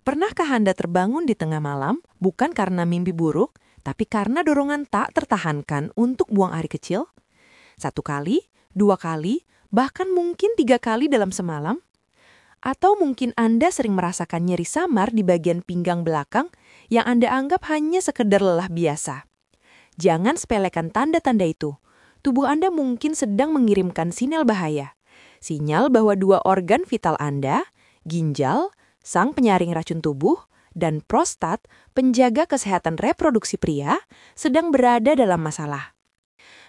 Pernahkah Anda terbangun di tengah malam bukan karena mimpi buruk, tapi karena dorongan tak tertahankan untuk buang air kecil? Satu kali, dua kali, bahkan mungkin tiga kali dalam semalam? Atau mungkin Anda sering merasakan nyeri samar di bagian pinggang belakang yang Anda anggap hanya sekedar lelah biasa. Jangan sepelekan tanda-tanda itu. Tubuh Anda mungkin sedang mengirimkan sinyal bahaya. Sinyal bahwa dua organ vital Anda, ginjal, sang penyaring racun tubuh, dan prostat, penjaga kesehatan reproduksi pria, sedang berada dalam masalah.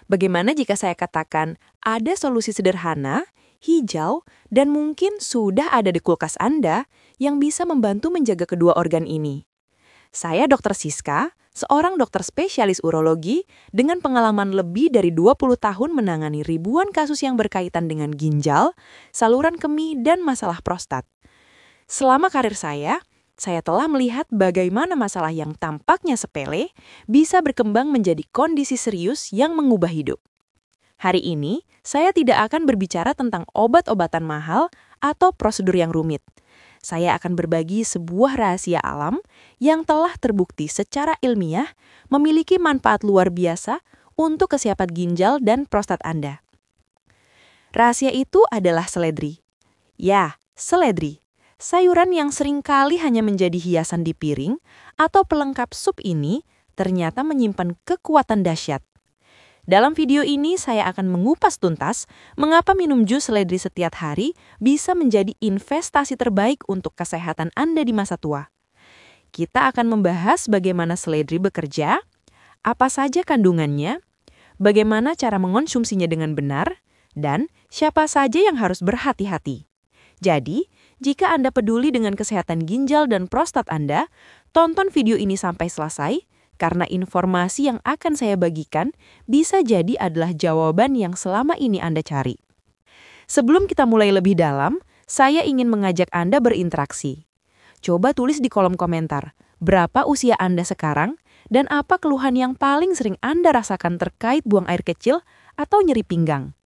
Bagaimana jika saya katakan ada solusi sederhana, hijau, dan mungkin sudah ada di kulkas Anda yang bisa membantu menjaga kedua organ ini? Saya Dr. Siska, seorang dokter spesialis urologi dengan pengalaman lebih dari 20 tahun menangani ribuan kasus yang berkaitan dengan ginjal, saluran kemih, dan masalah prostat. Selama karir saya telah melihat bagaimana masalah yang tampaknya sepele bisa berkembang menjadi kondisi serius yang mengubah hidup. Hari ini, saya tidak akan berbicara tentang obat-obatan mahal atau prosedur yang rumit. Saya akan berbagi sebuah rahasia alam yang telah terbukti secara ilmiah memiliki manfaat luar biasa untuk kesehatan ginjal dan prostat Anda. Rahasia itu adalah seledri. Ya, seledri. Sayuran yang seringkali hanya menjadi hiasan di piring atau pelengkap sup ini ternyata menyimpan kekuatan dahsyat. Dalam video ini saya akan mengupas tuntas mengapa minum jus seledri setiap hari bisa menjadi investasi terbaik untuk kesehatan Anda di masa tua. Kita akan membahas bagaimana seledri bekerja, apa saja kandungannya, bagaimana cara mengonsumsinya dengan benar, dan siapa saja yang harus berhati-hati. Jadi, jika Anda peduli dengan kesehatan ginjal dan prostat Anda, tonton video ini sampai selesai, karena informasi yang akan saya bagikan bisa jadi adalah jawaban yang selama ini Anda cari. Sebelum kita mulai lebih dalam, saya ingin mengajak Anda berinteraksi. Coba tulis di kolom komentar, berapa usia Anda sekarang, dan apa keluhan yang paling sering Anda rasakan terkait buang air kecil atau nyeri pinggang.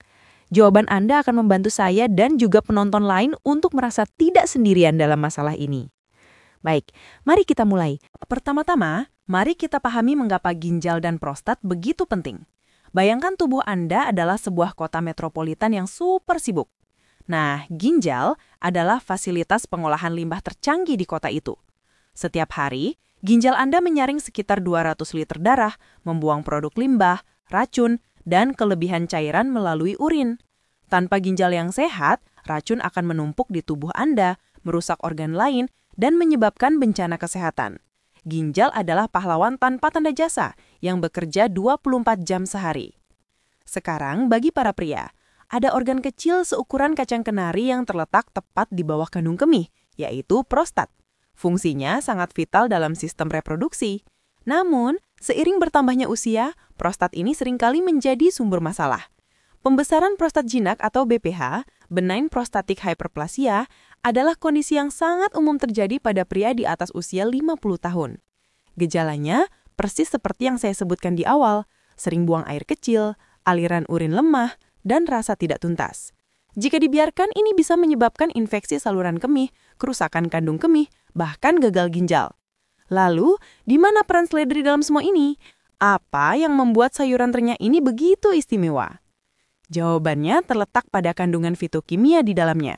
Jawaban Anda akan membantu saya dan juga penonton lain untuk merasa tidak sendirian dalam masalah ini. Baik, mari kita mulai. Pertama-tama, mari kita pahami mengapa ginjal dan prostat begitu penting. Bayangkan tubuh Anda adalah sebuah kota metropolitan yang super sibuk. Nah, ginjal adalah fasilitas pengolahan limbah tercanggih di kota itu. Setiap hari, ginjal Anda menyaring sekitar 200 liter darah, membuang produk limbah, racun, dan kelebihan cairan melalui urin. Tanpa ginjal yang sehat, racun akan menumpuk di tubuh Anda, merusak organ lain, dan menyebabkan bencana kesehatan. Ginjal adalah pahlawan tanpa tanda jasa yang bekerja 24 jam sehari. Sekarang, bagi para pria, ada organ kecil seukuran kacang kenari yang terletak tepat di bawah kandung kemih, yaitu prostat. Fungsinya sangat vital dalam sistem reproduksi. Namun, seiring bertambahnya usia, prostat ini seringkali menjadi sumber masalah. Pembesaran prostat jinak atau BPH, benign prostatic hyperplasia, adalah kondisi yang sangat umum terjadi pada pria di atas usia 50 tahun. Gejalanya persis seperti yang saya sebutkan di awal, sering buang air kecil, aliran urin lemah, dan rasa tidak tuntas. Jika dibiarkan, ini bisa menyebabkan infeksi saluran kemih, kerusakan kandung kemih, bahkan gagal ginjal. Lalu, di mana peran seledri dalam semua ini? Apa yang membuat sayuran renyah ini begitu istimewa? Jawabannya terletak pada kandungan fitokimia di dalamnya.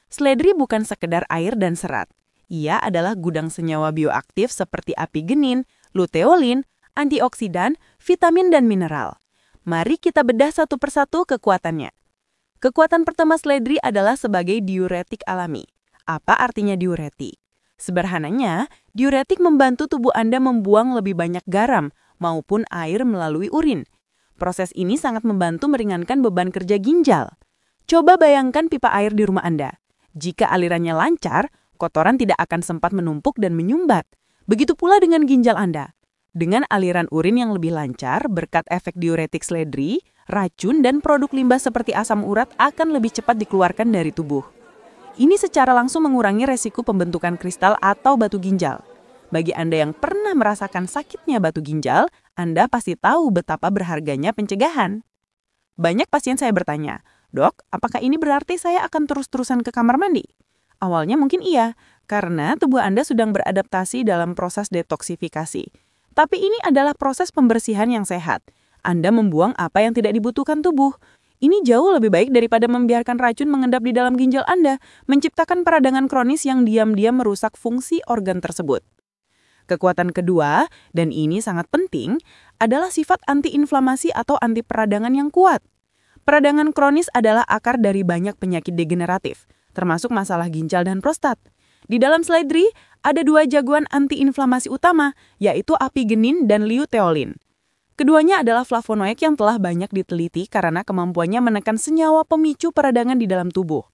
Seledri bukan sekedar air dan serat. Ia adalah gudang senyawa bioaktif seperti apigenin, luteolin, antioksidan, vitamin, dan mineral. Mari kita bedah satu persatu kekuatannya. Kekuatan pertama seledri adalah sebagai diuretik alami. Apa artinya diuretik? Sederhananya, diuretik membantu tubuh Anda membuang lebih banyak garam maupun air melalui urin. Proses ini sangat membantu meringankan beban kerja ginjal. Coba bayangkan pipa air di rumah Anda. Jika alirannya lancar, kotoran tidak akan sempat menumpuk dan menyumbat. Begitu pula dengan ginjal Anda. Dengan aliran urin yang lebih lancar, berkat efek diuretik seledri, racun dan produk limbah seperti asam urat akan lebih cepat dikeluarkan dari tubuh. Ini secara langsung mengurangi resiko pembentukan kristal atau batu ginjal. Bagi Anda yang pernah merasakan sakitnya batu ginjal, Anda pasti tahu betapa berharganya pencegahan. Banyak pasien saya bertanya, "Dok, apakah ini berarti saya akan terus-terusan ke kamar mandi?" Awalnya mungkin iya, karena tubuh Anda sedang beradaptasi dalam proses detoksifikasi. Tapi ini adalah proses pembersihan yang sehat. Anda membuang apa yang tidak dibutuhkan tubuh. Ini jauh lebih baik daripada membiarkan racun mengendap di dalam ginjal Anda, menciptakan peradangan kronis yang diam-diam merusak fungsi organ tersebut. Kekuatan kedua, dan ini sangat penting, adalah sifat antiinflamasi atau anti peradangan yang kuat. Peradangan kronis adalah akar dari banyak penyakit degeneratif, termasuk masalah ginjal dan prostat. Di dalam seledri, ada 2 jagoan antiinflamasi utama, yaitu apigenin dan luteolin. Keduanya adalah flavonoid yang telah banyak diteliti karena kemampuannya menekan senyawa pemicu peradangan di dalam tubuh.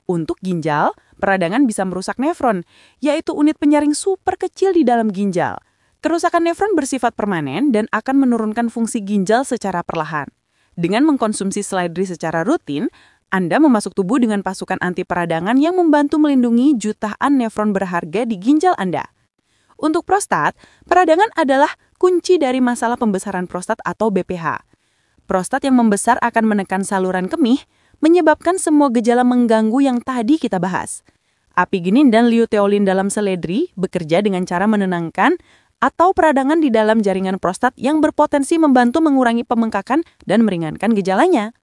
Untuk ginjal, peradangan bisa merusak nefron, yaitu unit penyaring super kecil di dalam ginjal. Kerusakan nefron bersifat permanen dan akan menurunkan fungsi ginjal secara perlahan. Dengan mengkonsumsi seledri secara rutin, Anda memasuk tubuh dengan pasukan anti peradangan yang membantu melindungi jutaan nefron berharga di ginjal Anda. Untuk prostat, peradangan adalah kunci dari masalah pembesaran prostat atau BPH. Prostat yang membesar akan menekan saluran kemih, menyebabkan semua gejala mengganggu yang tadi kita bahas. Apigenin dan luteolin dalam seledri bekerja dengan cara menenangkan atau peradangan di dalam jaringan prostat yang berpotensi membantu mengurangi pembengkakan dan meringankan gejalanya.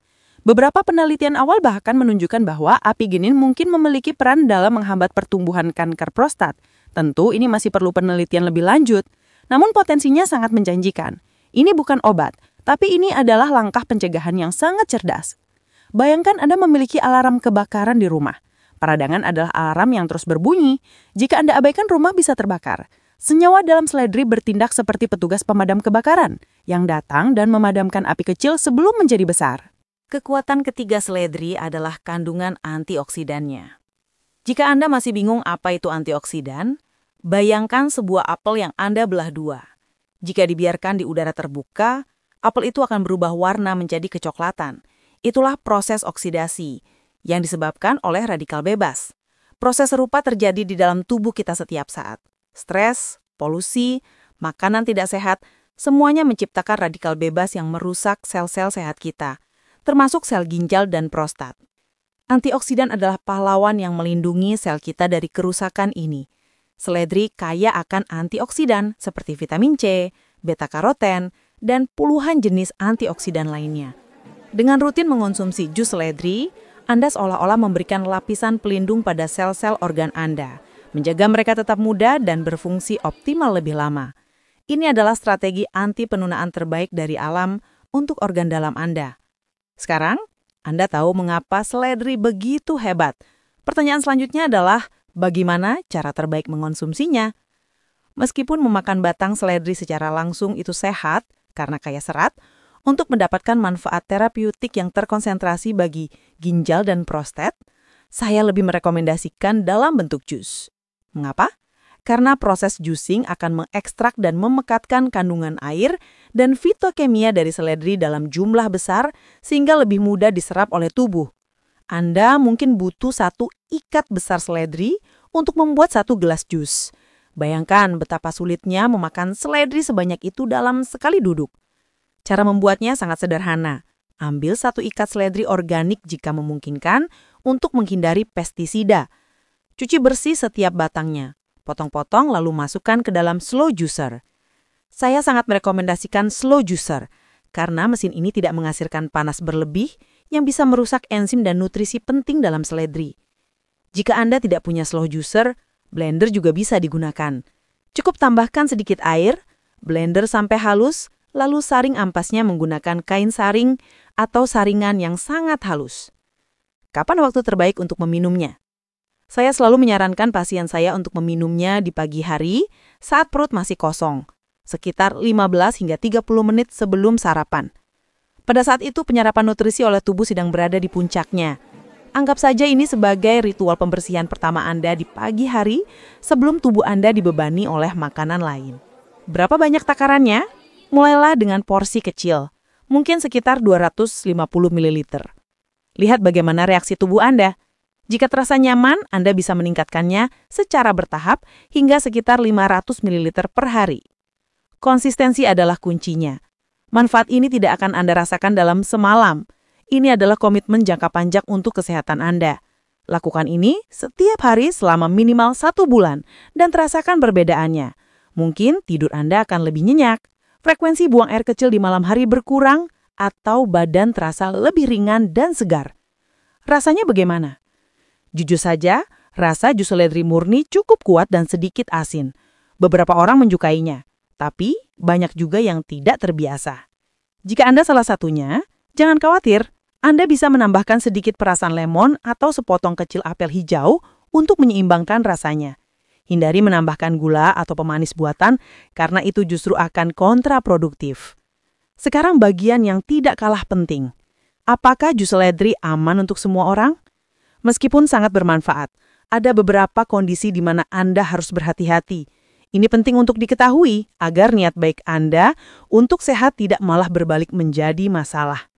Beberapa penelitian awal bahkan menunjukkan bahwa apigenin mungkin memiliki peran dalam menghambat pertumbuhan kanker prostat. Tentu ini masih perlu penelitian lebih lanjut, namun potensinya sangat menjanjikan. Ini bukan obat, tapi ini adalah langkah pencegahan yang sangat cerdas. Bayangkan Anda memiliki alarm kebakaran di rumah. Peradangan adalah alarm yang terus berbunyi. Jika Anda abaikan, rumah bisa terbakar. Senyawa dalam seledri bertindak seperti petugas pemadam kebakaran yang datang dan memadamkan api kecil sebelum menjadi besar. Kekuatan ketiga seledri adalah kandungan antioksidannya. Jika Anda masih bingung apa itu antioksidan, bayangkan sebuah apel yang Anda belah 2. Jika dibiarkan di udara terbuka, apel itu akan berubah warna menjadi kecoklatan. Itulah proses oksidasi yang disebabkan oleh radikal bebas. Proses serupa terjadi di dalam tubuh kita setiap saat. Stres, polusi, makanan tidak sehat, semuanya menciptakan radikal bebas yang merusak sel-sel sehat kita, termasuk sel ginjal dan prostat. Antioksidan adalah pahlawan yang melindungi sel kita dari kerusakan ini. Seledri kaya akan antioksidan seperti vitamin C, beta-karoten, dan puluhan jenis antioksidan lainnya. Dengan rutin mengonsumsi jus seledri, Anda seolah-olah memberikan lapisan pelindung pada sel-sel organ Anda, menjaga mereka tetap muda dan berfungsi optimal lebih lama. Ini adalah strategi anti penunaan terbaik dari alam untuk organ dalam Anda. Sekarang, Anda tahu mengapa seledri begitu hebat. Pertanyaan selanjutnya adalah, bagaimana cara terbaik mengonsumsinya? Meskipun memakan batang seledri secara langsung itu sehat karena kaya serat, untuk mendapatkan manfaat terapeutik yang terkonsentrasi bagi ginjal dan prostat, saya lebih merekomendasikan dalam bentuk jus. Mengapa? Karena proses juicing akan mengekstrak dan memekatkan kandungan air dan fitokimia dari seledri dalam jumlah besar sehingga lebih mudah diserap oleh tubuh. Anda mungkin butuh 1 ikat besar seledri untuk membuat 1 gelas jus. Bayangkan betapa sulitnya memakan seledri sebanyak itu dalam sekali duduk. Cara membuatnya sangat sederhana. Ambil 1 ikat seledri organik jika memungkinkan untuk menghindari pestisida. Cuci bersih setiap batangnya. Potong-potong lalu masukkan ke dalam slow juicer. Saya sangat merekomendasikan slow juicer karena mesin ini tidak menghasilkan panas berlebih yang bisa merusak enzim dan nutrisi penting dalam seledri. Jika Anda tidak punya slow juicer, blender juga bisa digunakan. Cukup tambahkan sedikit air, blender sampai halus, lalu saring ampasnya menggunakan kain saring atau saringan yang sangat halus. Kapan waktu terbaik untuk meminumnya? Saya selalu menyarankan pasien saya untuk meminumnya di pagi hari saat perut masih kosong, sekitar 15 hingga 30 menit sebelum sarapan. Pada saat itu penyerapan nutrisi oleh tubuh sedang berada di puncaknya. Anggap saja ini sebagai ritual pembersihan pertama Anda di pagi hari sebelum tubuh Anda dibebani oleh makanan lain. Berapa banyak takarannya? Mulailah dengan porsi kecil, mungkin sekitar 250 ml. Lihat bagaimana reaksi tubuh Anda. Jika terasa nyaman, Anda bisa meningkatkannya secara bertahap hingga sekitar 500 ml per hari. Konsistensi adalah kuncinya. Manfaat ini tidak akan Anda rasakan dalam semalam. Ini adalah komitmen jangka panjang untuk kesehatan Anda. Lakukan ini setiap hari selama minimal 1 bulan dan terasakan perbedaannya. Mungkin tidur Anda akan lebih nyenyak, frekuensi buang air kecil di malam hari berkurang, atau badan terasa lebih ringan dan segar. Rasanya bagaimana? Jujur saja, rasa jus seledri murni cukup kuat dan sedikit asin. Beberapa orang menyukainya, tapi banyak juga yang tidak terbiasa. Jika Anda salah satunya, jangan khawatir. Anda bisa menambahkan sedikit perasan lemon atau sepotong kecil apel hijau untuk menyeimbangkan rasanya. Hindari menambahkan gula atau pemanis buatan karena itu justru akan kontraproduktif. Sekarang bagian yang tidak kalah penting. Apakah jus seledri aman untuk semua orang? Meskipun sangat bermanfaat, ada beberapa kondisi di mana Anda harus berhati-hati. Ini penting untuk diketahui agar niat baik Anda untuk sehat tidak malah berbalik menjadi masalah.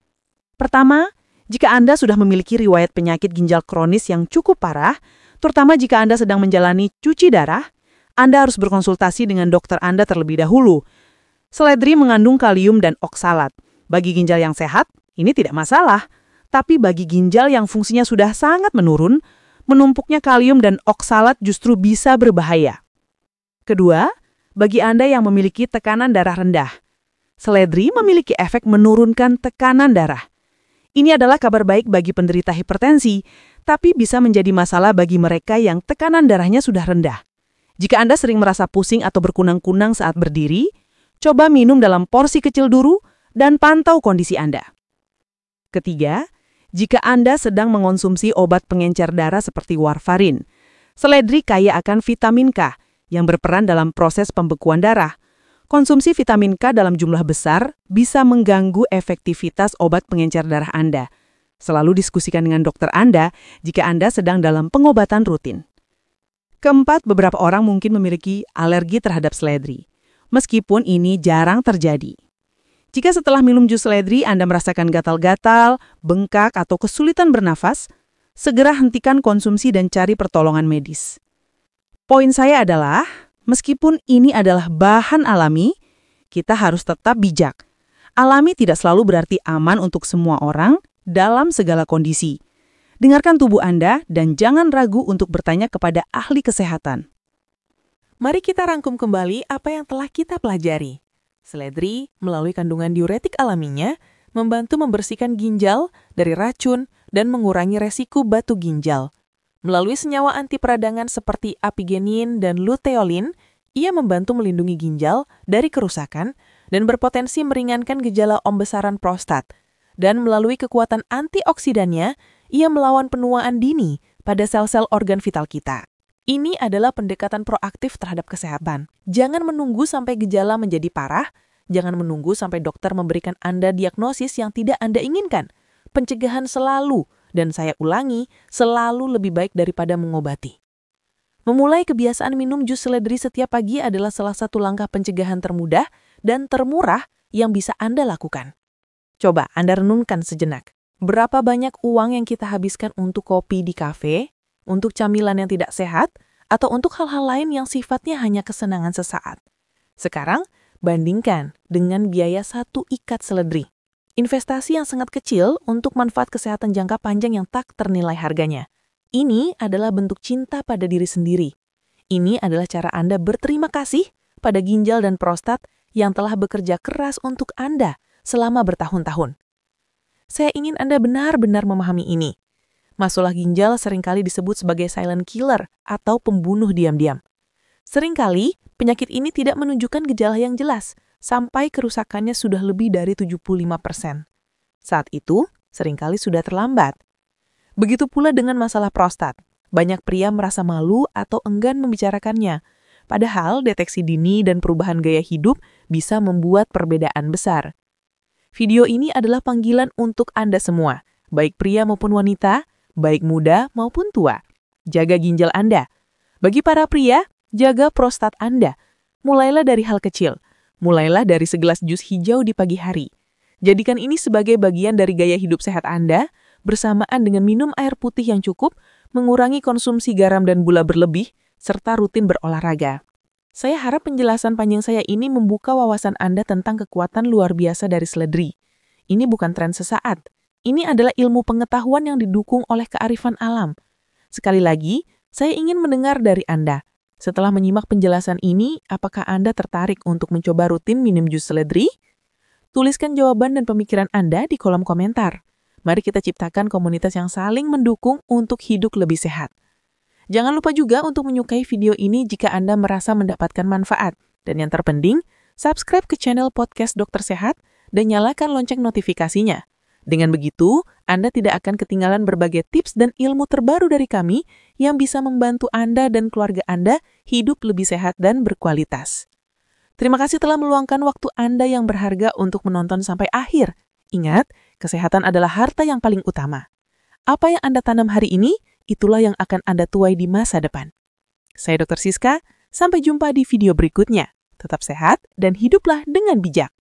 Pertama, jika Anda sudah memiliki riwayat penyakit ginjal kronis yang cukup parah, terutama jika Anda sedang menjalani cuci darah, Anda harus berkonsultasi dengan dokter Anda terlebih dahulu. Seledri mengandung kalium dan oksalat. Bagi ginjal yang sehat, ini tidak masalah. Tapi bagi ginjal yang fungsinya sudah sangat menurun, menumpuknya kalium dan oksalat justru bisa berbahaya. Kedua, bagi Anda yang memiliki tekanan darah rendah, seledri memiliki efek menurunkan tekanan darah. Ini adalah kabar baik bagi penderita hipertensi, tapi bisa menjadi masalah bagi mereka yang tekanan darahnya sudah rendah. Jika Anda sering merasa pusing atau berkunang-kunang saat berdiri, coba minum dalam porsi kecil dulu dan pantau kondisi Anda. Ketiga, jika Anda sedang mengonsumsi obat pengencer darah seperti warfarin, seledri kaya akan vitamin K yang berperan dalam proses pembekuan darah. Konsumsi vitamin K dalam jumlah besar bisa mengganggu efektivitas obat pengencer darah Anda. Selalu diskusikan dengan dokter Anda jika Anda sedang dalam pengobatan rutin. Keempat, beberapa orang mungkin memiliki alergi terhadap seledri. Meskipun ini jarang terjadi. Jika setelah minum jus seledri Anda merasakan gatal-gatal, bengkak, atau kesulitan bernafas, segera hentikan konsumsi dan cari pertolongan medis. Poin saya adalah, meskipun ini adalah bahan alami, kita harus tetap bijak. Alami tidak selalu berarti aman untuk semua orang dalam segala kondisi. Dengarkan tubuh Anda dan jangan ragu untuk bertanya kepada ahli kesehatan. Mari kita rangkum kembali apa yang telah kita pelajari. Seledri, melalui kandungan diuretik alaminya, membantu membersihkan ginjal dari racun dan mengurangi resiko batu ginjal. Melalui senyawa anti peradangan seperti apigenin dan luteolin, ia membantu melindungi ginjal dari kerusakan dan berpotensi meringankan gejala pembesaran prostat. Dan melalui kekuatan antioksidannya, ia melawan penuaan dini pada sel-sel organ vital kita. Ini adalah pendekatan proaktif terhadap kesehatan. Jangan menunggu sampai gejala menjadi parah, jangan menunggu sampai dokter memberikan Anda diagnosis yang tidak Anda inginkan. Pencegahan selalu, dan saya ulangi, selalu lebih baik daripada mengobati. Memulai kebiasaan minum jus seledri setiap pagi adalah salah satu langkah pencegahan termudah dan termurah yang bisa Anda lakukan. Coba Anda renungkan sejenak. Berapa banyak uang yang kita habiskan untuk kopi di kafe, untuk camilan yang tidak sehat, atau untuk hal-hal lain yang sifatnya hanya kesenangan sesaat. Sekarang, bandingkan dengan biaya 1 ikat seledri. Investasi yang sangat kecil untuk manfaat kesehatan jangka panjang yang tak ternilai harganya. Ini adalah bentuk cinta pada diri sendiri. Ini adalah cara Anda berterima kasih pada ginjal dan prostat yang telah bekerja keras untuk Anda selama bertahun-tahun. Saya ingin Anda benar-benar memahami ini. Masalah ginjal seringkali disebut sebagai silent killer atau pembunuh diam-diam. Seringkali, penyakit ini tidak menunjukkan gejala yang jelas, sampai kerusakannya sudah lebih dari 75%. Saat itu, seringkali sudah terlambat. Begitu pula dengan masalah prostat. Banyak pria merasa malu atau enggan membicarakannya. Padahal deteksi dini dan perubahan gaya hidup bisa membuat perbedaan besar. Video ini adalah panggilan untuk Anda semua, baik pria maupun wanita, baik muda maupun tua. Jaga ginjal Anda. Bagi para pria, jaga prostat Anda. Mulailah dari hal kecil. Mulailah dari segelas jus hijau di pagi hari. Jadikan ini sebagai bagian dari gaya hidup sehat Anda, bersamaan dengan minum air putih yang cukup, mengurangi konsumsi garam dan gula berlebih, serta rutin berolahraga. Saya harap penjelasan panjang saya ini membuka wawasan Anda tentang kekuatan luar biasa dari seledri. Ini bukan tren sesaat. Ini adalah ilmu pengetahuan yang didukung oleh kearifan alam. Sekali lagi, saya ingin mendengar dari Anda. Setelah menyimak penjelasan ini, apakah Anda tertarik untuk mencoba rutin minum jus seledri? Tuliskan jawaban dan pemikiran Anda di kolom komentar. Mari kita ciptakan komunitas yang saling mendukung untuk hidup lebih sehat. Jangan lupa juga untuk menyukai video ini jika Anda merasa mendapatkan manfaat. Dan yang terpenting, subscribe ke channel Podcast Dokter Sehat dan nyalakan lonceng notifikasinya. Dengan begitu, Anda tidak akan ketinggalan berbagai tips dan ilmu terbaru dari kami yang bisa membantu Anda dan keluarga Anda hidup lebih sehat dan berkualitas. Terima kasih telah meluangkan waktu Anda yang berharga untuk menonton sampai akhir. Ingat, kesehatan adalah harta yang paling utama. Apa yang Anda tanam hari ini, itulah yang akan Anda tuai di masa depan. Saya Dr. Siska, sampai jumpa di video berikutnya. Tetap sehat dan hiduplah dengan bijak.